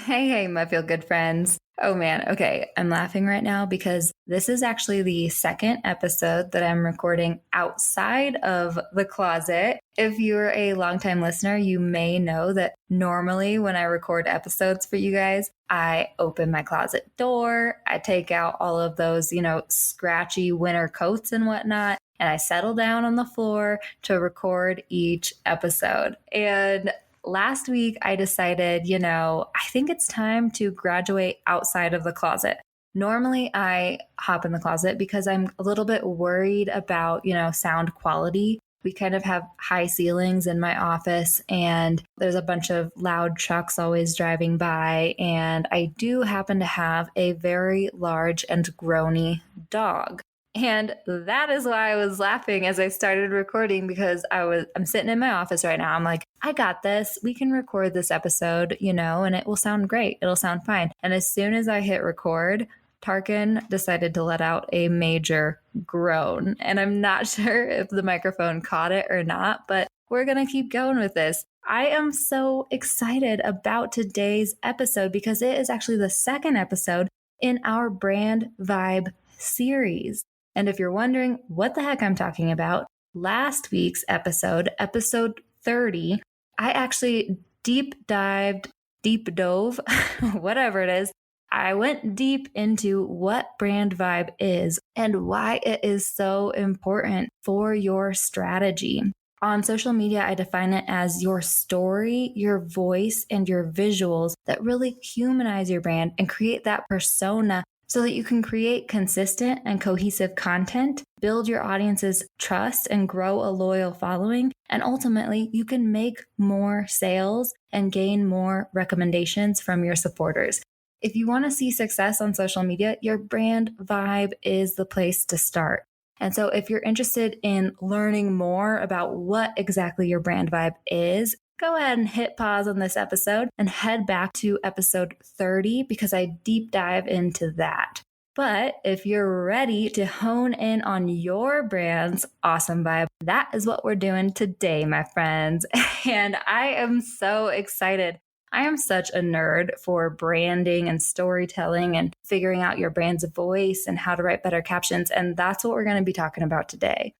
Hey, my feel good friends. Oh man, okay. I'm laughing right now because this is actually the second episode that I'm recording outside of the closet. If you're a longtime listener, you may know that normally when I record episodes for you guys, I open my closet door, I take out all of those, scratchy winter coats and whatnot, and I settle down on the floor to record each episode. And last week, I decided, I think it's time to graduate outside of the closet. Normally, I hop in the closet because I'm a little bit worried about, sound quality. We kind of have high ceilings in my office, and there's a bunch of loud trucks always driving by. And I do happen to have a very large and groany dog. And that is why I was laughing as I started recording, because I'm sitting in my office right now. I'm like, I got this. We can record this episode, and it will sound great. It'll sound fine. And as soon as I hit record, Tarkin decided to let out a major groan. And I'm not sure if the microphone caught it or not, but we're going to keep going with this. I am so excited about today's episode because it is actually the second episode in our Brand Vibe series. And if you're wondering what the heck I'm talking about, last week's episode 30, I actually deep dove, whatever it is. I went deep into what brand vibe is and why it is so important for your strategy. On social media, I define it as your story, your voice, and your visuals that really humanize your brand and create that persona so that you can create consistent and cohesive content, build your audience's trust, and grow a loyal following. And ultimately, you can make more sales and gain more recommendations from your supporters. If you want to see success on social media, your brand vibe is the place to start. And so if you're interested in learning more about what exactly your brand vibe is, go ahead and hit pause on this episode and head back to episode 30 because I deep dive into that. But if you're ready to hone in on your brand's awesome vibe, that is what we're doing today, my friends. And I am so excited. I am such a nerd for branding and storytelling and figuring out your brand's voice and how to write better captions. And that's what we're going to be talking about today.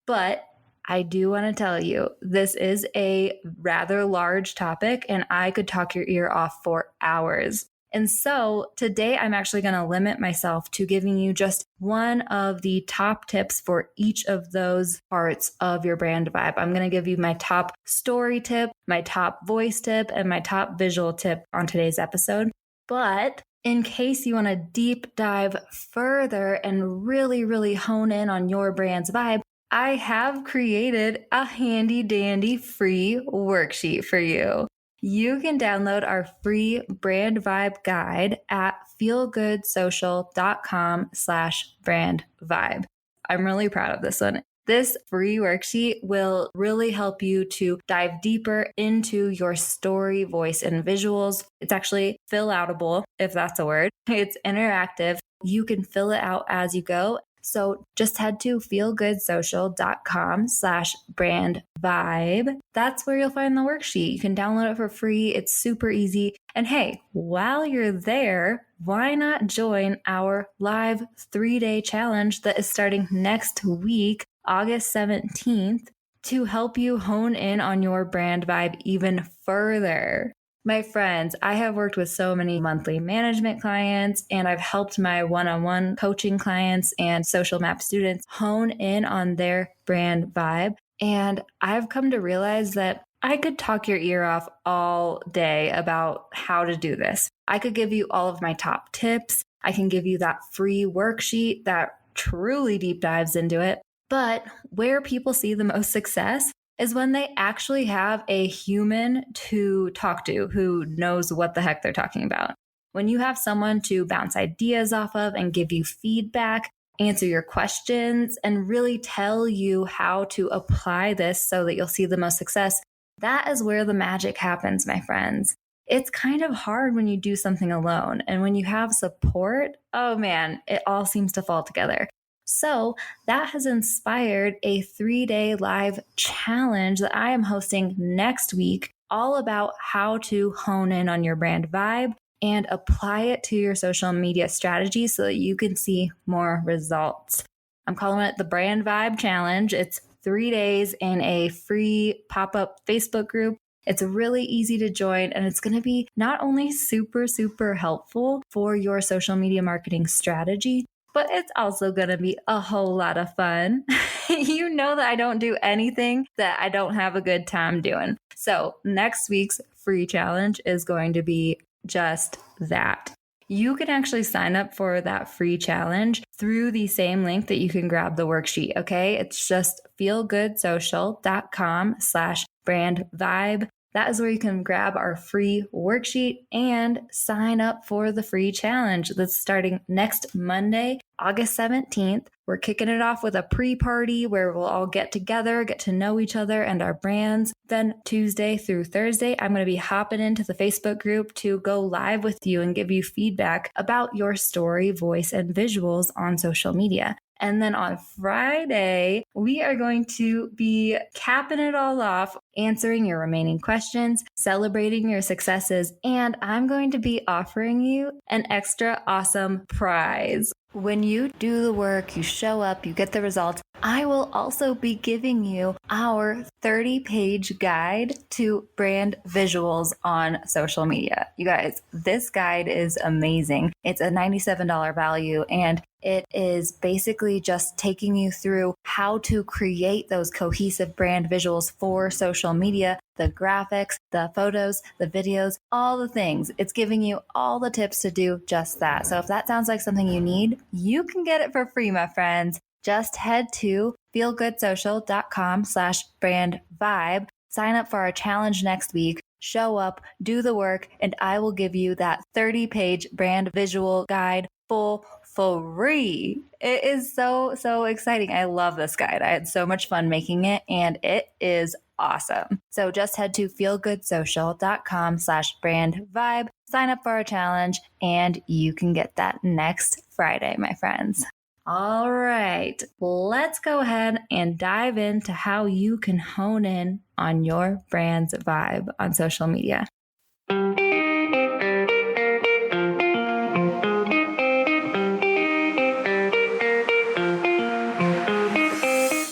But I do want to tell you, this is a rather large topic and I could talk your ear off for hours. And so today I'm actually going to limit myself to giving you just one of the top tips for each of those parts of your brand vibe. I'm going to give you my top story tip, my top voice tip, and my top visual tip on today's episode. But in case you want to deep dive further and really, really hone in on your brand's vibe, I have created a handy dandy free worksheet for you. You can download our free brand vibe guide at feelgoodsocial.com/brand vibe. I'm really proud of this one. This free worksheet will really help you to dive deeper into your story, voice, and visuals. It's actually fill-outable, if that's a word. It's interactive. You can fill it out as you go. So just head to feelgoodsocial.com/brand vibe. That's where you'll find the worksheet. You can download it for free. It's super easy. And hey, while you're there, why not join our live 3-day challenge that is starting next week, August 17th, to help you hone in on your brand vibe even further. My friends, I have worked with so many monthly management clients, and I've helped my one-on-one coaching clients and social map students hone in on their brand vibe. And I've come to realize that I could talk your ear off all day about how to do this. I could give you all of my top tips. I can give you that free worksheet that truly deep dives into it. But where people see the most success is when they actually have a human to talk to who knows what the heck they're talking about. When you have someone to bounce ideas off of and give you feedback, answer your questions, and really tell you how to apply this so that you'll see the most success, that is where the magic happens, my friends. It's kind of hard when you do something alone. And when you have support, oh man, it all seems to fall together. So that has inspired a 3-day live challenge that I am hosting next week, all about how to hone in on your brand vibe and apply it to your social media strategy so that you can see more results. I'm calling it the Brand Vibe Challenge. It's 3 days in a free pop-up Facebook group. It's really easy to join, and it's going to be not only super, super helpful for your social media marketing strategy, but it's also going to be a whole lot of fun. You know that I don't do anything that I don't have a good time doing. So next week's free challenge is going to be just that. You can actually sign up for that free challenge through the same link that you can grab the worksheet, okay? It's just feelgoodsocial.com/brandvibe. That is where you can grab our free worksheet and sign up for the free challenge that's starting next Monday, August 17th. We're kicking it off with a pre-party where we'll all get together, get to know each other and our brands. Then Tuesday through Thursday, I'm going to be hopping into the Facebook group to go live with you and give you feedback about your story, voice, and visuals on social media. And then on Friday, we are going to be capping it all off, answering your remaining questions, celebrating your successes, and I'm going to be offering you an extra awesome prize. When you do the work, you show up, you get the results, I will also be giving you our 30-page guide to brand visuals on social media. You guys, this guide is amazing. It's a $97 value, and it is basically just taking you through how to create those cohesive brand visuals for social media, the graphics, the photos, the videos, all the things. It's giving you all the tips to do just that. So if that sounds like something you need, you can get it for free, my friends. Just head to feelgoodsocial.com/brandvibe, sign up for our challenge next week, show up, do the work, and I will give you that 30-page brand visual guide full free. It is so, so exciting. I love this guide. I had so much fun making it, and it is awesome. So just head to feelgoodsocial.com/brandvibe, sign up for our challenge, and you can get that next Friday, my friends. All right, let's go ahead and dive into how you can hone in on your brand's vibe on social media.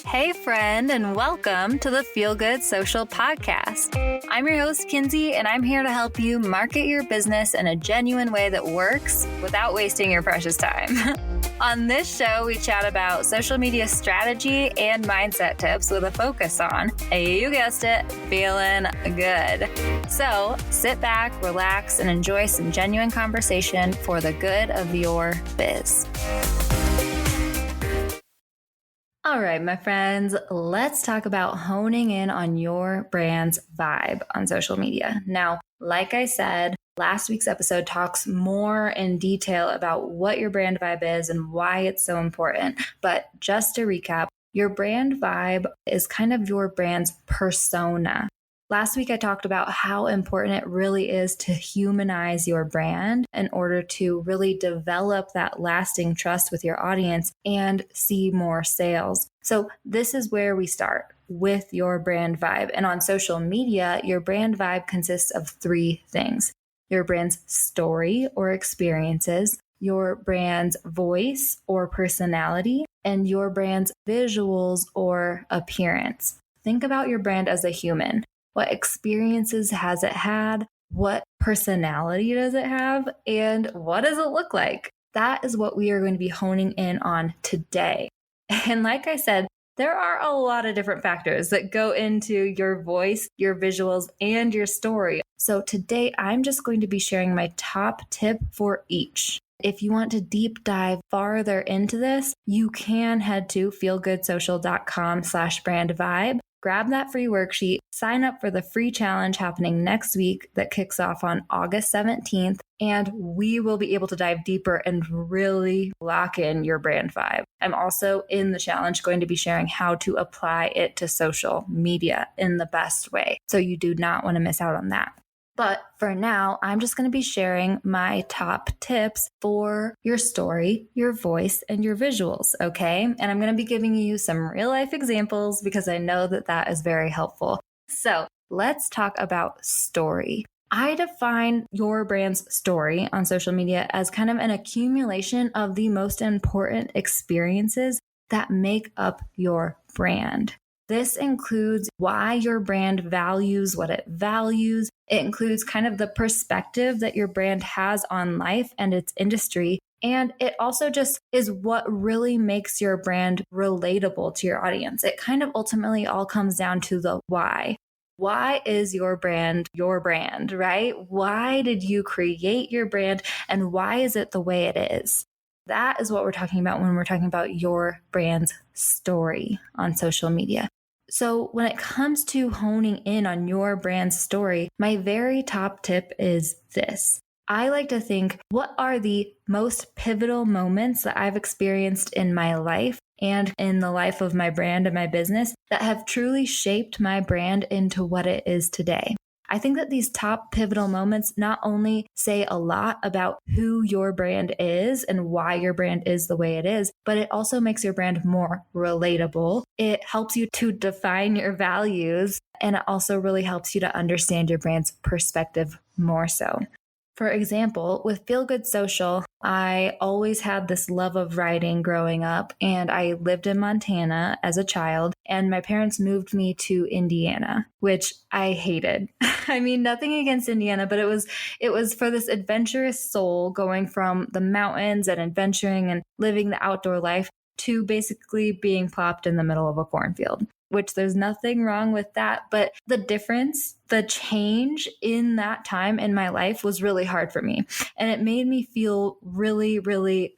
Hey friend, and welcome to the Feel Good Social Podcast. I'm your host, Kinsey, and I'm here to help you market your business in a genuine way that works without wasting your precious time. On this show, we chat about social media strategy and mindset tips with a focus on, you guessed it, feeling good. So sit back, relax, and enjoy some genuine conversation for the good of your biz. All right, my friends, let's talk about honing in on your brand's vibe on social media. Now, like I said, last week's episode talks more in detail about what your brand vibe is and why it's so important. But just to recap, your brand vibe is kind of your brand's persona. Last week, I talked about how important it really is to humanize your brand in order to really develop that lasting trust with your audience and see more sales. So this is where we start with your brand vibe. And on social media, your brand vibe consists of 3 things: your brand's story or experiences, your brand's voice or personality, and your brand's visuals or appearance. Think about your brand as a human. What experiences has it had? What personality does it have? And what does it look like? That is what we are going to be honing in on today. And like I said, there are a lot of different factors that go into your voice, your visuals, and your story. So today, I'm just going to be sharing my top tip for each. If you want to deep dive farther into this, you can head to feelgoodsocial.com/brandvibe. Grab that free worksheet, sign up for the free challenge happening next week that kicks off on August 17th, and we will be able to dive deeper and really lock in your brand vibe. I'm also in the challenge going to be sharing how to apply it to social media in the best way. So you do not want to miss out on that. But for now, I'm just going to be sharing my top tips for your story, your voice, and your visuals, okay? And I'm going to be giving you some real life examples because I know that that is very helpful. So let's talk about story. I define your brand's story on social media as kind of an accumulation of the most important experiences that make up your brand. This includes why your brand values what it values. It includes kind of the perspective that your brand has on life and its industry. And it also just is what really makes your brand relatable to your audience. It kind of ultimately all comes down to the why. Why is your brand, right? Why did you create your brand and why is it the way it is? That is what we're talking about when we're talking about your brand's story on social media. So when it comes to honing in on your brand's story, my very top tip is this. I like to think, what are the most pivotal moments that I've experienced in my life and in the life of my brand and my business that have truly shaped my brand into what it is today? I think that these top pivotal moments not only say a lot about who your brand is and why your brand is the way it is, but it also makes your brand more relatable. It helps you to define your values, and it also really helps you to understand your brand's perspective more so. For example, with Feel Good Social, I always had this love of writing growing up, and I lived in Montana as a child, and my parents moved me to Indiana, which I hated. I mean, nothing against Indiana, but it was for this adventurous soul going from the mountains and adventuring and living the outdoor life to basically being plopped in the middle of a cornfield, which there's nothing wrong with that. But the difference, the change in that time in my life was really hard for me. And it made me feel really, really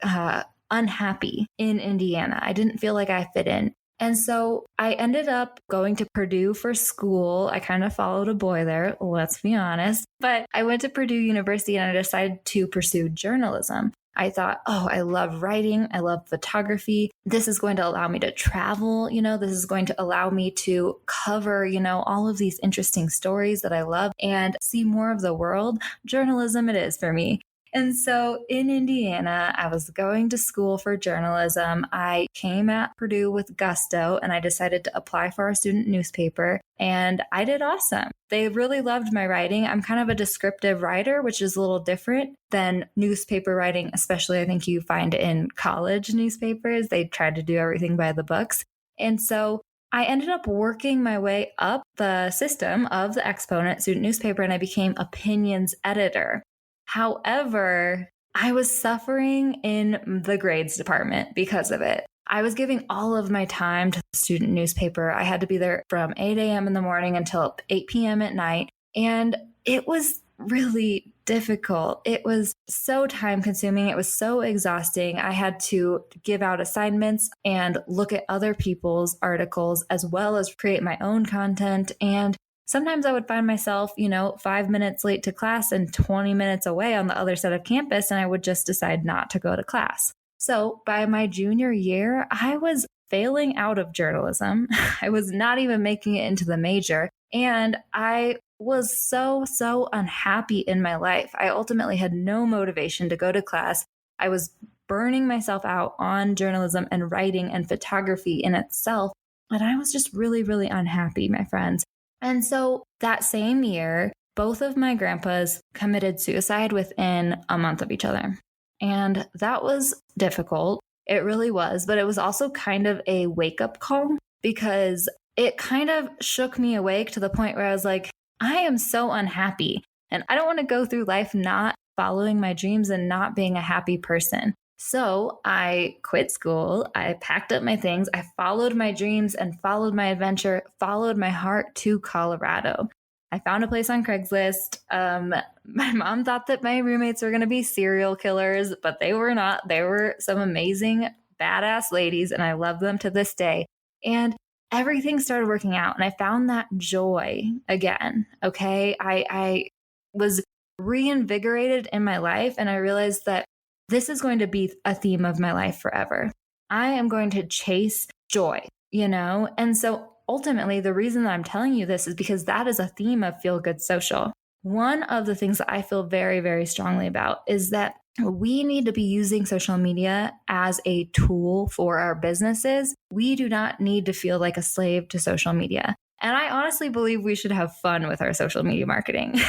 unhappy in Indiana. I didn't feel like I fit in. And so I ended up going to Purdue for school. I kind of followed a boy there, let's be honest. But I went to Purdue University and I decided to pursue journalism. I thought, oh, I love writing. I love photography. This is going to allow me to travel. This is going to allow me to cover, all of these interesting stories that I love and see more of the world. Journalism it is for me. And so in Indiana, I was going to school for journalism. I came at Purdue with gusto and I decided to apply for our student newspaper and I did awesome. They really loved my writing. I'm kind of a descriptive writer, which is a little different than newspaper writing, especially I think you find in college newspapers. They try to do everything by the books. And so I ended up working my way up the system of the Exponent student newspaper and I became opinions editor. However, I was suffering in the grades department because of it. I was giving all of my time to the student newspaper. I had to be there from 8 a.m. in the morning until 8 p.m. at night. And it was really difficult. It was so time consuming. It was so exhausting. I had to give out assignments and look at other people's articles as well as create my own content. And sometimes I would find myself, 5 minutes late to class and 20 minutes away on the other side of campus, and I would just decide not to go to class. So by my junior year, I was failing out of journalism. I was not even making it into the major, and I was so unhappy in my life. I ultimately had no motivation to go to class. I was burning myself out on journalism and writing and photography in itself, and I was just really, really unhappy, my friends. And so that same year, both of my grandpas committed suicide within a month of each other. And that was difficult. It really was. But it was also kind of a wake-up call because it kind of shook me awake to the point where I was like, I am so unhappy. And I don't want to go through life not following my dreams and not being a happy person. So I quit school, I packed up my things, I followed my dreams and followed my adventure, followed my heart to Colorado. I found a place on Craigslist. My mom thought that my roommates were going to be serial killers, but they were not. They were some amazing, badass ladies, and I love them to this day. And everything started working out, and I found that joy again, okay? I was reinvigorated in my life, and I realized that this is going to be a theme of my life forever. I am going to chase joy, And so ultimately, the reason that I'm telling you this is because that is a theme of Feel Good Social. One of the things that I feel very, very strongly about is that we need to be using social media as a tool for our businesses. We do not need to feel like a slave to social media. And I honestly believe we should have fun with our social media marketing.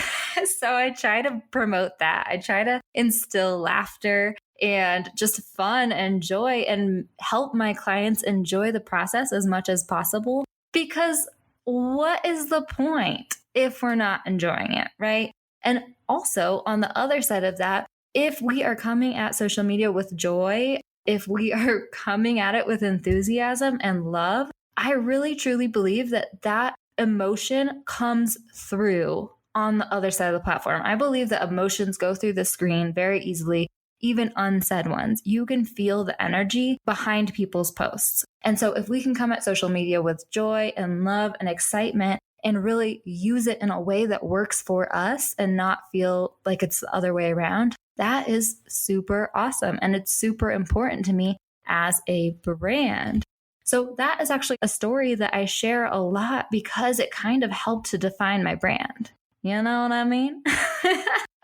So I try to promote that. I try to instill laughter and just fun and joy and help my clients enjoy the process as much as possible. Because what is the point if we're not enjoying it, right? And also, on the other side of that, if we are coming at social media with joy, if we are coming at it with enthusiasm and love, I really truly believe that that emotion comes through on the other side of the platform. I believe that emotions go through the screen very easily, even unsaid ones. You can feel the energy behind people's posts. And so if we can come at social media with joy and love and excitement and really use it in a way that works for us and not feel like it's the other way around, that is super awesome. And it's super important to me as a brand. So that is actually a story that I share a lot because it kind of helped to define my brand. You know what I mean?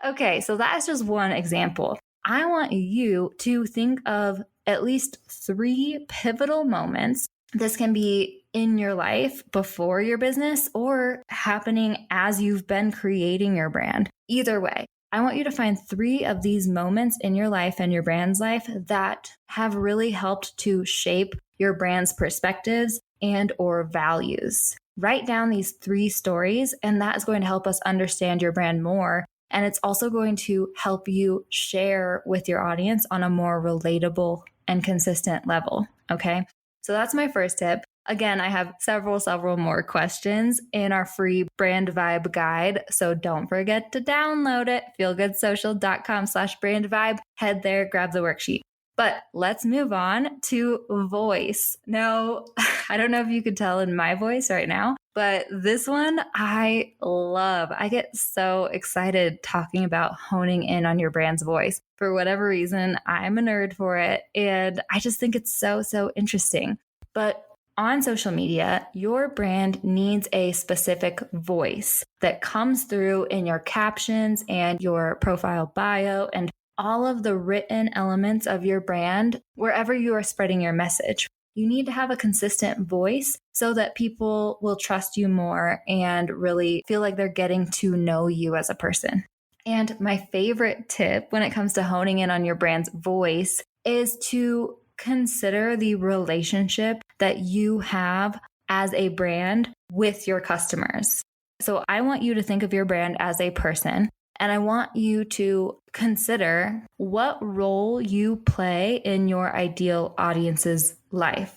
Okay, so that is just one example. I want you to think of at least 3 pivotal moments. This can be in your life before your business or happening as you've been creating your brand. Either way, I want you to find 3 of these moments in your life and your brand's life that have really helped to shape your brand's perspectives and or values. Write down these 3 stories, and that is going to help us understand your brand more. And it's also going to help you share with your audience on a more relatable and consistent level. Okay. So that's my first tip. Again, I have several more questions in our free brand vibe guide. So don't forget to download it. feelgoodsocial.com/brand vibe. Head there, grab the worksheet. But let's move on to voice. Now, I don't know if you could tell in my voice right now, but this one I love. I get so excited talking about honing in on your brand's voice. For whatever reason, I'm a nerd for it. And I just think it's so interesting. But on social media, your brand needs a specific voice that comes through in your captions and your profile bio and all of the written elements of your brand wherever you are spreading your message. You need to have a consistent voice so that people will trust you more and really feel like they're getting to know you as a person. And my favorite tip when it comes to honing in on your brand's voice is to consider the relationship that you have as a brand with your customers. So I want you to think of your brand as a person. And I want you to consider what role you play in your ideal audience's life.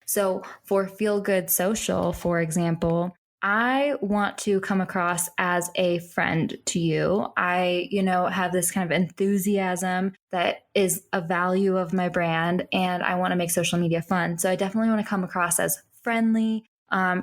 So for Feel Good Social, for example, I want to come across as a friend to you. I, have this kind of enthusiasm that is a value of my brand, and I want to make social media fun. So I definitely want to come across as friendly.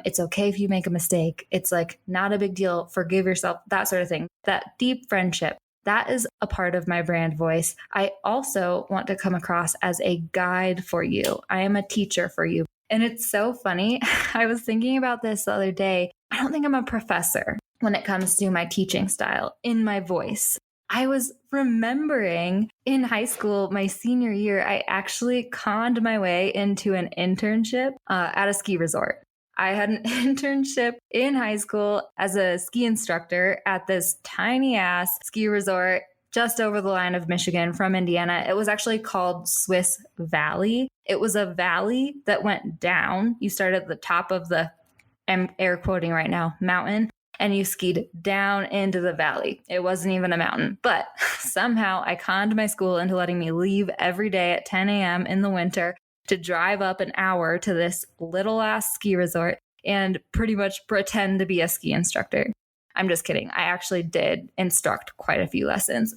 It's okay if you make a mistake. It's like not a big deal. Forgive yourself, that sort of thing. That deep friendship, that is a part of my brand voice. I also want to come across as a guide for you. I am a teacher for you. And it's so funny. I was thinking about this the other day. I don't think I'm a professor when it comes to my teaching style in my voice. I was remembering in high school, my senior year, I actually conned my way into an internship at a ski resort. I had an internship in high school as a ski instructor at this tiny ass ski resort just over the line of Michigan from Indiana. It was actually called Swiss Valley. It was a valley that went down. You start at the top of the, I'm air quoting right now, mountain, and you skied down into the valley. It wasn't even a mountain, but somehow I conned my school into letting me leave every day at 10 a.m. in the winter to drive up an hour to this little ass ski resort and pretty much pretend to be a ski instructor. I'm just kidding. I actually did instruct quite a few lessons,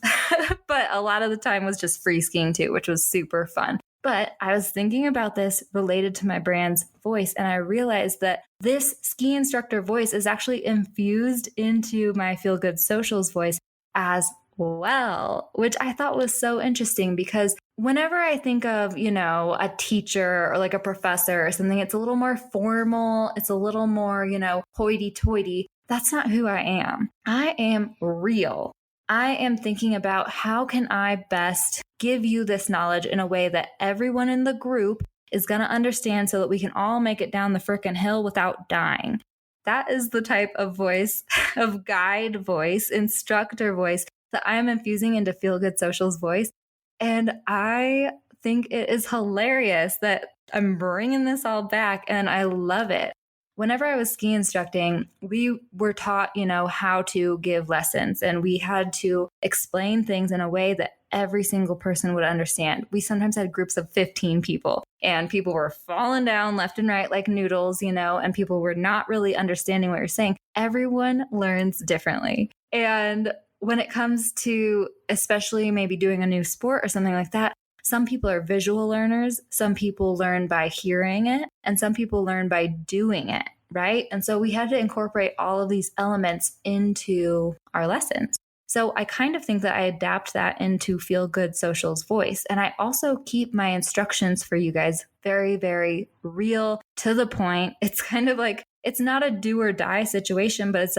but a lot of the time was just free skiing too, which was super fun. But I was thinking about this related to my brand's voice, and I realized that this ski instructor voice is actually infused into my Feel Good Socials voice as well, which I thought was so interesting because whenever I think of, a teacher or like a professor or something, it's a little more formal. It's a little more, hoity-toity. That's not who I am. I am real. I am thinking about how can I best give you this knowledge in a way that everyone in the group is going to understand so that we can all make it down the frickin' hill without dying. that is the type of voice, of guide voice, instructor voice that I am infusing into Feel Good Social's voice. And I think it is hilarious that I'm bringing this all back, and I love it. Whenever I was ski instructing, we were taught, how to give lessons, and we had to explain things in a way that every single person would understand. We sometimes had groups of 15 people, and people were falling down left and right like noodles, and people were not really understanding what you're saying. Everyone learns differently. And when it comes to especially maybe doing a new sport or something like that, some people are visual learners, some people learn by hearing it, and some people learn by doing it, right? And so we had to incorporate all of these elements into our lessons. So I kind of think that I adapt that into Feel Good Social's voice. And I also keep my instructions for you guys very, very real, to the point. It's kind of like, it's not a do or die situation, but it's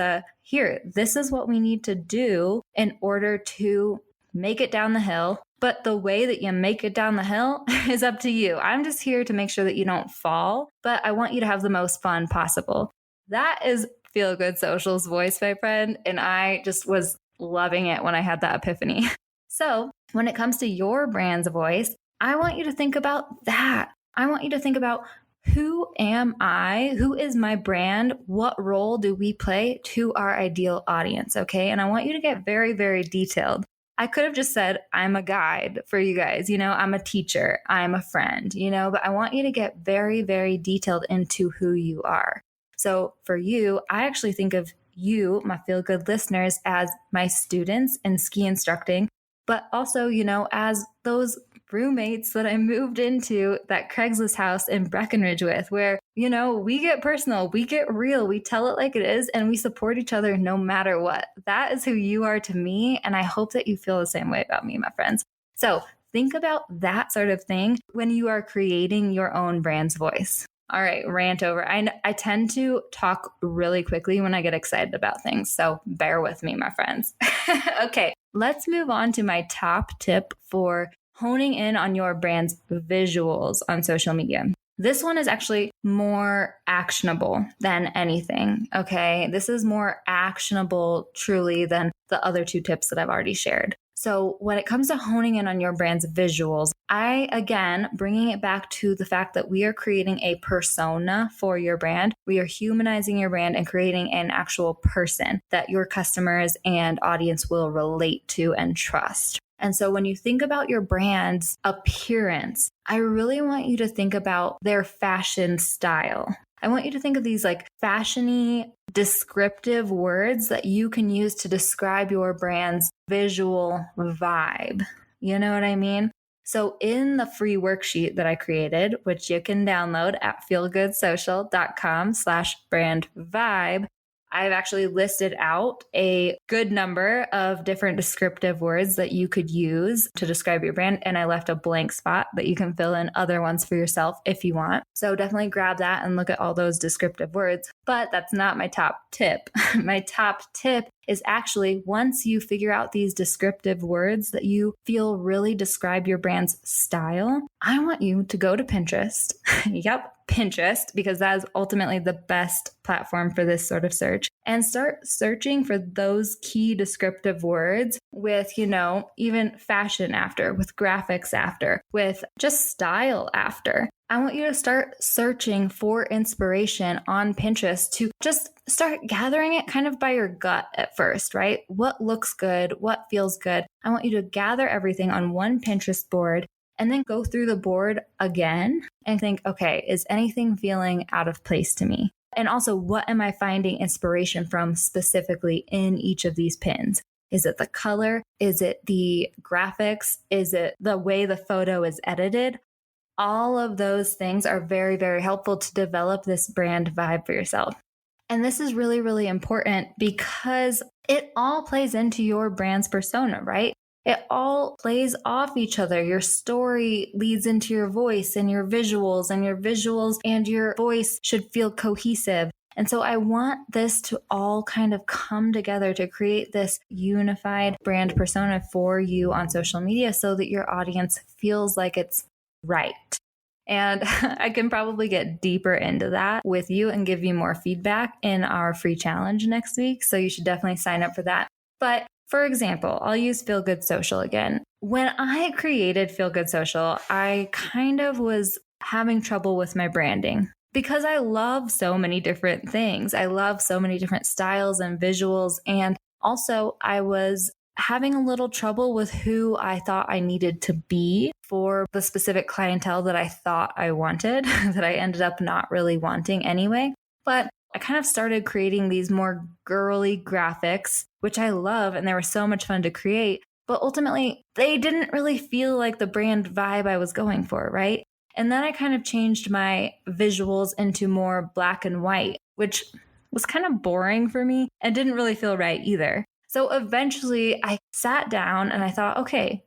this is what we need to do in order to make it down the hill. But the way that you make it down the hill is up to you. I'm just here to make sure that you don't fall, but I want you to have the most fun possible. That is Feel Good Social's voice, my friend. And I just was loving it when I had that epiphany. So when it comes to your brand's voice, I want you to think about that. I want you to think about, who am I? Who is my brand? What role do we play to our ideal audience? Okay. And I want you to get very, very detailed. I could have just said, I'm a guide for you guys. I'm a teacher. I'm a friend, but I want you to get very, very detailed into who you are. So for you, I actually think of you, my Feel Good listeners, as my students in ski instructing, but also, as those roommates that I moved into that Craigslist house in Breckenridge with, where, we get personal, we get real, we tell it like it is, and we support each other no matter what. That is who you are to me. And I hope that you feel the same way about me, my friends. So think about that sort of thing when you are creating your own brand's voice. All right, rant over. I tend to talk really quickly when I get excited about things, so bear with me, my friends. Okay, let's move on to my top tip for honing in on your brand's visuals on social media. This one is actually more actionable than anything, okay? This is more actionable truly than the other two tips that I've already shared. So when it comes to honing in on your brand's visuals, again, bringing it back to the fact that we are creating a persona for your brand. We are humanizing your brand and creating an actual person that your customers and audience will relate to and trust. And so when you think about your brand's appearance, I really want you to think about their fashion style. I want you to think of these like fashion-y, descriptive words that you can use to describe your brand's visual vibe. You know what I mean? So in the free worksheet that I created, which you can download at feelgoodsocial.com/brandvibe, I've actually listed out a good number of different descriptive words that you could use to describe your brand. And I left a blank spot that you can fill in other ones for yourself if you want. So definitely grab that and look at all those descriptive words. But that's not my top tip. My top tip is actually, once you figure out these descriptive words that you feel really describe your brand's style, I want you to go to Pinterest. Yep, Pinterest, because that is ultimately the best platform for this sort of search, and start searching for those key descriptive words with, even fashion after, with graphics after, with just style after. I want you to start searching for inspiration on Pinterest to just start gathering it kind of by your gut at first, right? What looks good? What feels good? I want you to gather everything on one Pinterest board and then go through the board again and think, okay, is anything feeling out of place to me? And also, what am I finding inspiration from specifically in each of these pins? Is it the color? Is it the graphics? Is it the way the photo is edited? All of those things are very, very helpful to develop this brand vibe for yourself. And this is really, really important because it all plays into your brand's persona, right? It all plays off each other. Your story leads into your voice and your visuals and your voice should feel cohesive. And so I want this to all kind of come together to create this unified brand persona for you on social media so that your audience feels like it's right. And I can probably get deeper into that with you and give you more feedback in our free challenge next week. So you should definitely sign up for that. But for example, I'll use Feel Good Social again. When I created Feel Good Social, I kind of was having trouble with my branding because I love so many different things. I love so many different styles and visuals. And also I was having a little trouble with who I thought I needed to be for the specific clientele that I thought I wanted, that I ended up not really wanting anyway. But I kind of started creating these more girly graphics, which I love, and they were so much fun to create. But ultimately, they didn't really feel like the brand vibe I was going for, right? And then I kind of changed my visuals into more black and white, which was kind of boring for me and didn't really feel right either. So eventually I sat down and I thought, okay,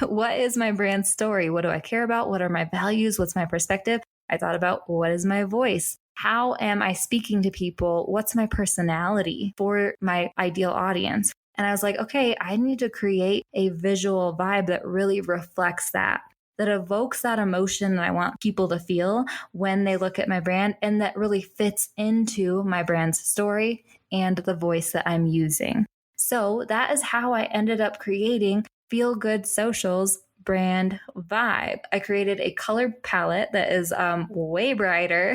what is my brand story? What do I care about? What are my values? What's my perspective? I thought about what is my voice? How am I speaking to people? What's my personality for my ideal audience? And I was like, okay, I need to create a visual vibe that really reflects that evokes that emotion that I want people to feel when they look at my brand and that really fits into my brand's story and the voice that I'm using. So that is how I ended up creating Feel Good Social's brand vibe. I created a color palette that is way brighter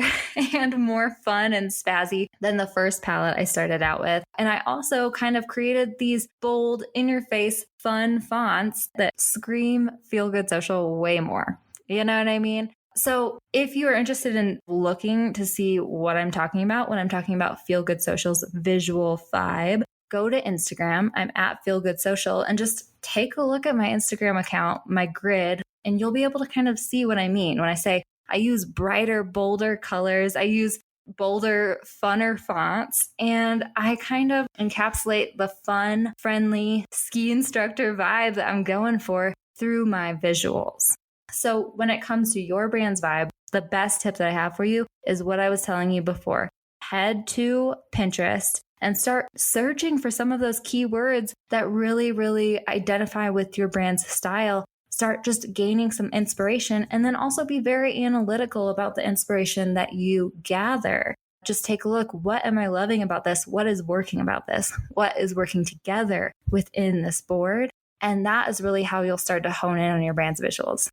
and more fun and spazzy than the first palette I started out with. And I also kind of created these bold, in-your-face, fun fonts that scream Feel Good Social way more. You know what I mean? So if you are interested in looking to see what I'm talking about when I'm talking about Feel Good Social's visual vibe, go to Instagram. I'm at Feel Good Social and just take a look at my Instagram account, my grid, and you'll be able to kind of see what I mean when I say I use brighter, bolder colors. I use bolder, funner fonts, and I kind of encapsulate the fun, friendly ski instructor vibe that I'm going for through my visuals. So when it comes to your brand's vibe, the best tip that I have for you is what I was telling you before. Head to Pinterest and start searching for some of those keywords that really identify with your brand's style. Start just gaining some inspiration and then also be very analytical about the inspiration that you gather. Just take a look. What am I loving about this? What is working about this? What is working together within this board? And that is really how you'll start to hone in on your brand's visuals.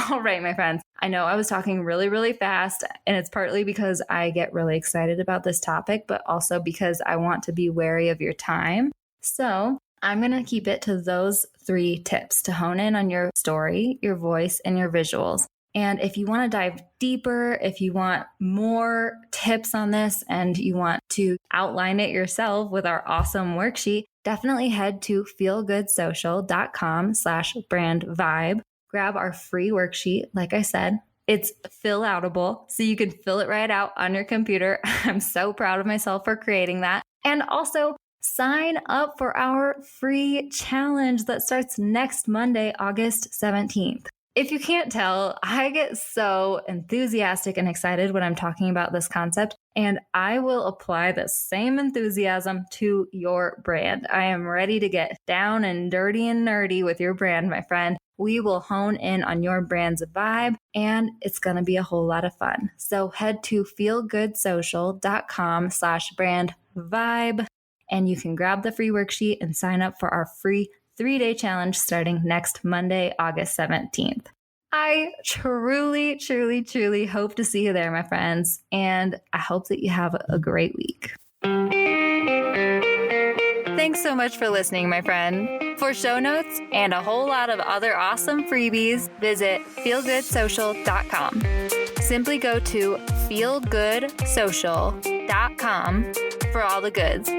All right, my friends. I know I was talking really fast, and it's partly because I get really excited about this topic, but also because I want to be wary of your time. So I'm going to keep it to those 3 tips to hone in on your story, your voice, and your visuals. And if you want to dive deeper, if you want more tips on this and you want to outline it yourself with our awesome worksheet, definitely head to feelgoodsocial.com/brandvibe. Grab our free worksheet. Like I said, it's fill-outable, so you can fill it right out on your computer. I'm so proud of myself for creating that. And also sign up for our free challenge that starts next Monday, August 17th. If you can't tell, I get so enthusiastic and excited when I'm talking about this concept, and I will apply the same enthusiasm to your brand. I am ready to get down and dirty and nerdy with your brand, my friend. We will hone in on your brand's vibe, and it's going to be a whole lot of fun. So head to feelgoodsocial.com/brandvibe, and you can grab the free worksheet and sign up for our free 3-day challenge starting next Monday, August 17th. I truly hope to see you there, my friends, and I hope that you have a great week. Thanks so much for listening, my friend. For show notes and a whole lot of other awesome freebies, visit feelgoodsocial.com. Simply go to feelgoodsocial.com for all the goods.